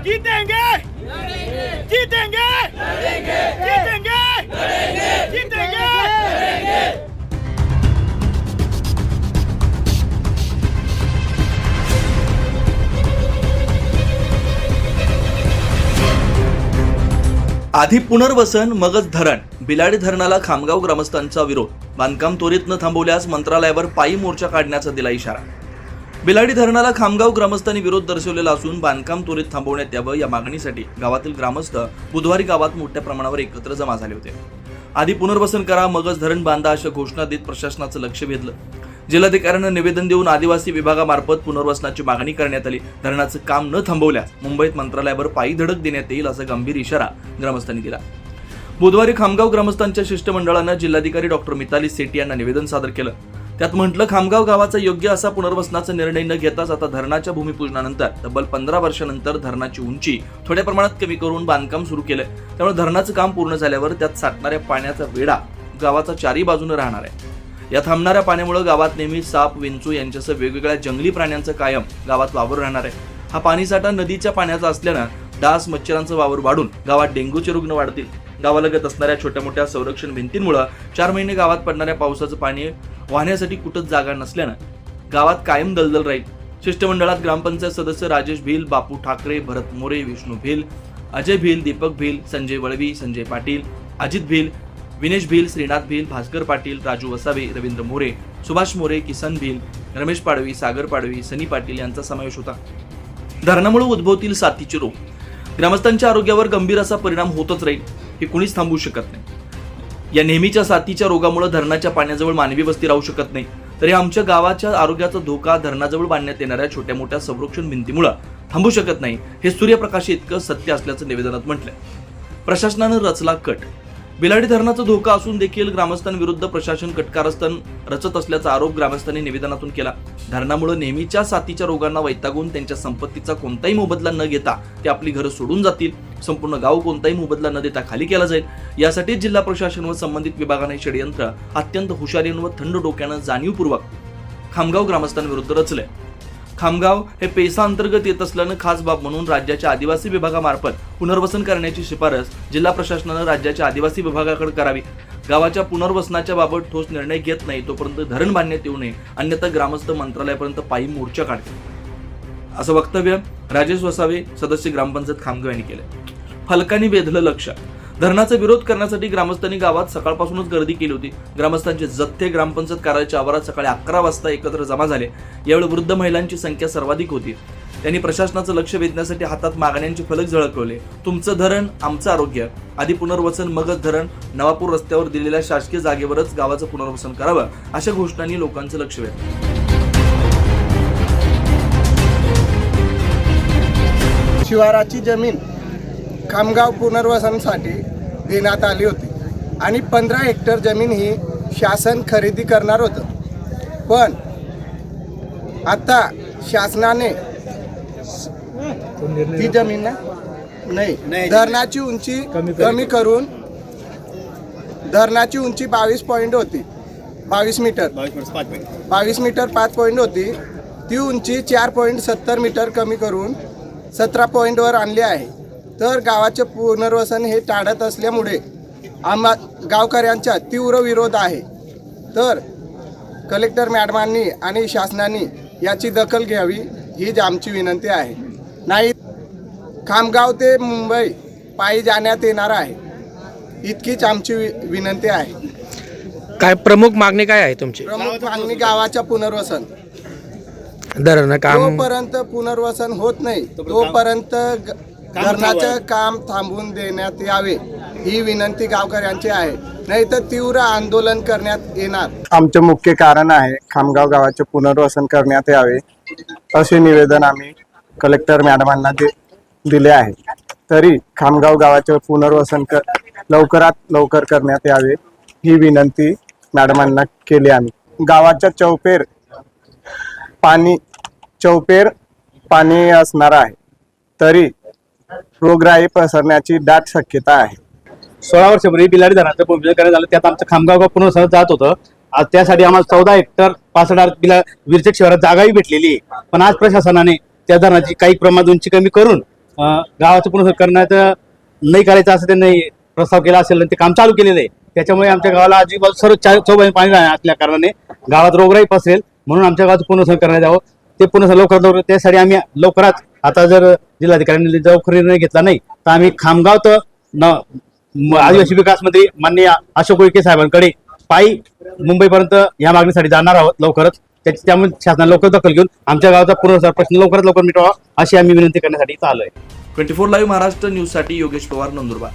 जीतेंगे जीतेंगे जीतेंगे जीतेंगे। आधी पुनर्वसन मगच धरण। बिलाडी धरणाला खामगाव ग्रामस्थांचा विरोध। बांधकाम त्वरित न थांबवल्यास मंत्रालयावर पायी मोर्चा काढण्याचा दिला इशारा। बिलाडी धरणाला खामगाव ग्रामस्थांनी विरोध दर्शवलेला असून बांधकाम त्वरित थांबवण्यात यावं या मागणीसाठी गावातील ग्रामस्थ बुधवारी गावात मोठ्या प्रमाणावर एकत्र जमा झाले होते। आधी पुनर्वसन करा मगच धरण बांधा अशा घोषणा देत प्रशासनाचं लक्ष वेधलं। जिल्हाधिकाऱ्यांना निवेदन देऊन आदिवासी विभागामार्फत पुनर्वसनाची मागणी करण्यात आली। धरणाचं काम न थांबवल्यास मुंबईत मंत्रालयावर पायी धडक देण्यात येईल असा गंभीर इशारा ग्रामस्थांनी दिला। बुधवारी खामगाव ग्रामस्थांच्या शिष्टमंडळानं जिल्हाधिकारी डॉक्टर मिताली सेठी यांना निवेदन सादर केलं। त्यात म्हटलं, खामगाव गावाचा योग्य असा पुनर्वसनाचा निर्णय न घेताच आता धरणाच्या भूमिपूजनानंतर तब्बल 15 वर्षानंतर धरणाची उंची थोड्या प्रमाणात कमी करून बांधकाम सुरू केलंय। त्यामुळे धरणाचं काम पूर्ण झाल्यावर त्यात साठणाऱ्या पाण्याचा वेढा गावाचा चारी बाजूने राहणार आहे। या थांबणाऱ्या पाण्यामुळे गावात नेहमी साप, विंचू यांच्यासह वेगवेगळ्या जंगली प्राण्यांचा कायम गावात वावर राहणार आहे। हा पाणीसाठा नदीच्या पाण्याचा असल्यानं डास, मच्छरांचा वावर वाढून गावात डेंग्यूचे रुग्ण वाढतील। गावालगत असणाऱ्या छोट्या मोठ्या संरक्षण भिंतींमुळे 4 महिने गावात पडणाऱ्या पावसाचं पाणी वाहण्यासाठी कुठंच जागा नसल्यानं गावात कायम दलदल राहील। शिष्टमंडळात ग्रामपंचायत सदस्य राजेश भील, बापू ठाकरे, भरत मोरे, विष्णू भील, अजय भील, दीपक भील, संजय वळवी, संजय पाटील, अजित भील, विनेश भील, श्रीनाथ भील, भास्कर पाटील, राजू वसावे, रवींद्र मोरे, सुभाष मोरे, किसन भील, रमेश पाडवी, सागर पाडवी, सनी पाटील यांचा समावेश होता। धरणामुळे उद्भवतील साथीचे रोग, ग्रामस्थांच्या आरोग्यावर गंभीर असा परिणाम होतच राहील, हे कुणीच थांबवू शकत नाही। या नेहमीच्या साथीच्या रोगामुळे धरणाच्या पाण्याजवळ मानवी वस्ती राहू शकत नाही, तरी आमच्या गावाच्या आरोग्याचा धोका धरणाजवळ बांधण्यात येणाऱ्या छोट्या मोठ्या संरक्षण भिंतीमुळे थांबू शकत नाही, हे सूर्यप्रकाश इतकं सत्य असल्याचं निवेदनात म्हटलंय। प्रशासनानं रचला कट। बिलाडी धरणाचा धोका असून देखील ग्रामस्थांविरुद्ध प्रशासन कटकारस्थान रचत असल्याचा आरोप ग्रामस्थांनी निवेदनातून केला। धरणामुळे नेहमीच्या साथीच्या रोगांना वैतागून त्यांच्या संपत्तीचा कोणताही मोबदला न घेता ते आपली घरं सोडून जातील। संपूर्ण गाव कोणताही मोबदला न देता खाली केला जाईल, यासाठी जिल्हा प्रशासन व संबंधित विभागाने षडयंत्र अत्यंत हुशारीनं व थंड डोक्यानं जाणीवपूर्वक खामगाव ग्रामस्थांविरुद्ध रचलंय। खामगाव हे पेसा अंतर्गत येत असल्यानं खास बाब म्हणून राज्याच्या आदिवासी विभागामार्फत पुनर्वसन करण्याची शिफारस जिल्हा प्रशासनानं राज्याच्या आदिवासी विभागाकडे करावी। गावाच्या पुनर्वसनाच्या बाबत ठोस निर्णय घेत नाही तोपर्यंत धरण बांधण्यात येऊ नये, अन्यथा ग्रामस्थ मंत्रालयापर्यंत पायी मोर्चा काढतील, असं वक्तव्य राजेश वसावे, सदस्य ग्रामपंचायत खामगाव यांनी केलं। फलकांनी वेधलं लक्ष। धरणाचा विरोध करण्यासाठी ग्रामस्थांनी गावात सकाळपासूनच गर्दी केली होती। ग्रामस्थांचे जथ्थे ग्रामपंचायत कार्यालयाच्या आवारात सकाळी 11 वाजता एकत्र जमा झाले। यावेळी वृद्ध महिलांची संख्या सर्वाधिक होती। त्यांनी प्रशासनाचं लक्ष वेधण्यासाठी हातात मागण्यांचे फलक झळकवले। तुमचं धरण आमचं आरोग्य, आधी पुनर्वसन मगच धरण, नवापूर रस्त्यावर दिलेल्या शासकीय जागेवरच गावाचं पुनर्वसन करावं, अशा घोषणांनी लोकांचं लक्ष वेधलं। शिवाराची जमीन खामगाव पुनर्वसनासाठी देण्यात आली होती आणि 15 हेक्टर जमीन ही शासन खरेदी करणार होतं, पण आता शासनाने ती जमीन नाही, धरणाची उंची कमी करून धरणाची उंची 22 पॉईंट होती, 22 मीटर 5 पॉईंट होती, ती उंची 4.70 मीटर कमी करून 17 पॉईंटवर आणली आहे। तर गावाचे पुनर्वसन हे टाळत असल्यामुळे आम्हा गावकऱ्यांचा तीव्र विरोध आहे। तर कलेक्टर मॅडमांनी आणि शासनाने याची दखल घ्यावी हीच आमची विनंती आहे। नाही खामगाव ते मुंबई पायी जाण्यात येणार आहे, इतकीच आमची विनंती आहे। काय प्रमुख मागणी काय आहे तुमची? प्रमुख मागणी गावाच्या पुनर्वसन। धरण काम जोपर्यंत पुनर्वसन होत नाही तोपर्यंत धरणाचं काम थांबवून देण्यात यावे ही विनंती गावकऱ्यांची आहे, नाही तर तीव्र आंदोलन करण्यात येणार। आमचे मुख्य कारण आहे खामगाव गावाचे पुनर्वसन करण्यात यावे असे निवेदन आम्ही कलेक्टर मॅडमांना दिले आहे। तरी खामगाव गावाचे पुनर्वसन लवकरात लवकर करण्यात यावे ही विनंती मॅडमांना केली आम्ही। गावाच्या चौपेर पाणी असणार आहे, तरी रोगराई पसरण्याची दाट शक्यता आहे। 16 वर्षापूर्वी बिलाडी धरणाचं भूमिपूजन करण्यात आलं, त्यात आमचं खामगाव पुनर्वसन जात होतं। आज त्यासाठी आम्हाला 14 हेक्टर 65 विरचक शिवारात जागाही भेटलेली आहे, पण आज प्रशासनाने त्या धरणाची काही प्रमाणात उंची कमी करून गावाचं पुनर्वसन करण्याचं नाही करायचं असं त्यांनी प्रस्ताव केला असेल आणि ते काम चालू केलेलं आहे. त्याच्यामुळे आमच्या गावाला आजूबाजू सर्व चौबाजूने पाणी असल्या कारणाने गावात रोगराई पसरेल, म्हणून आमच्या गावाचं पुनर्वसन करण्यात यावं. ते पुनर्वसन लवकर त्यासाठी आम्ही लवकरात आता जर जिल्हाधिकाऱ्यांनी लवकर निर्णय घेतला नाही तर आम्ही खामगाव तर आदिवासी विकास मंत्री माननीय अशोक उईके साहेबांकडे पायी मुंबईपर्यंत या मागणीसाठी जाणार आहोत लवकरच. त्यामुळे शासनाने लवकर दखल घेऊन आमच्या गावाचा पुनर्वसन प्रश्न लवकरात लवकर मिटवावा अशी आम्ही विनंती करण्यासाठी इथं आलोय. 24 लाईव्ह महाराष्ट्र न्यूजसाठी योगेश पवार, नंदुरबार.